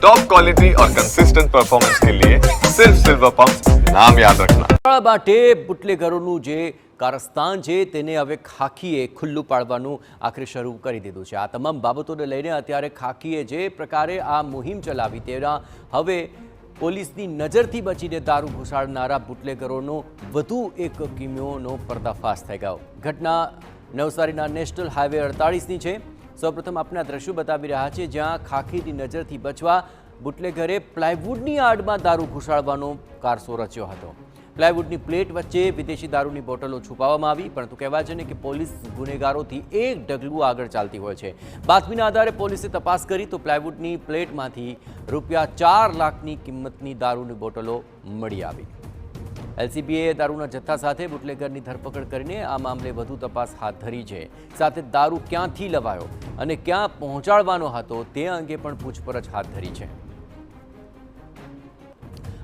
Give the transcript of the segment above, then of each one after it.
Top quality और consistent performance के लिए सिर्फ सिल्वर पंप नाम याद रखना। માટે બુટલેગરોનું જે કારસ્તાન છે તેને હવે ખાખીએ ખુલ્લું પાડવાનું આખરે શરૂ કરી દીધું છે। આ તમામ બાબતોને લઈને અત્યારે ખાખીએ જે પ્રકારે આ મુહિમ ચલાવી તેના હવે પોલીસની નજરથી બચીને દારૂ ઘુસાડનારા બુટલેગરોનો વધુ એક કિમિયોનો પર્દાફાશ થઈ ગયો। ઘટના નવસારીના નેશનલ હાઈવે 48ની છે। સૌપ્રથમ આપણે આ દ્રશ્યો બતાવી રહ્યા છીએ જ્યાં ખાખીની નજરથી બચવા બુટલેગરે પ્લાયવુડની આડમાં દારૂ ઘુસાડવાનો કારસો રચ્યો હતો। પ્લાયવુડની પ્લેટ વચ્ચે વિદેશી દારૂની બોટલો છુપાવવામાં આવી, પરંતુ કહેવાય છે ને કે પોલીસ ગુનેગારોથી એક ડગલું આગળ ચાલતી હોય છે। બાતમીના આધારે પોલીસે તપાસ કરી તો પ્લાયવુડની પ્લેટમાંથી રૂપિયા 4 લાખની કિંમતની દારૂની બોટલો મળી આવી। એલસીબીએ દારૂના જથ્થા સાથે બુટલેગરની ધરપકડ કરીને આ મામલે વધુ તપાસ હાથ ધરી છે। સાથે દારૂ ક્યાંથી લવાયો અને ક્યાં પહોંચાડવાનો હતો તે અંગે પણ પૂછપરછ હાથ ધરી છે।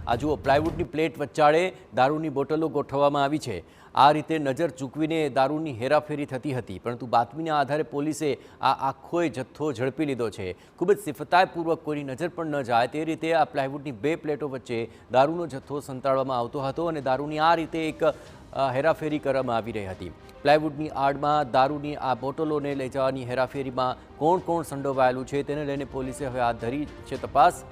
આ જુઓ, પ્લાયવુડની પ્લેટ વચ્ચાળે દારૂની બોટલો ગોઠવવામાં આવી છે। આ રીતે નજર ચૂકવીને દારૂની હેરાફેરી થતી હતી, પરંતુ બાતમીના આધારે પોલીસે આ આખોય જથ્થો ઝડપી લીધો છે। ખૂબ જ સિફતાઈપૂર્વક કોઈની નજર પણ ન જાય તે રીતે આ પ્લાયવુડની 2 પ્લેટો વચ્ચે દારૂનો જથ્થો સંતાડવામાં આવતો હતો અને દારૂની આ રીતે એક હેરાફેરી કરવામાં આવી રહી હતી। પ્લાયવુડની આડમાં દારૂની આ બોટલોને લઈ જવાની હેરાફેરીમાં કોણ સંડોવાયેલું છે તેને લઈને પોલીસે હવે હાથ ધરી છે તપાસ।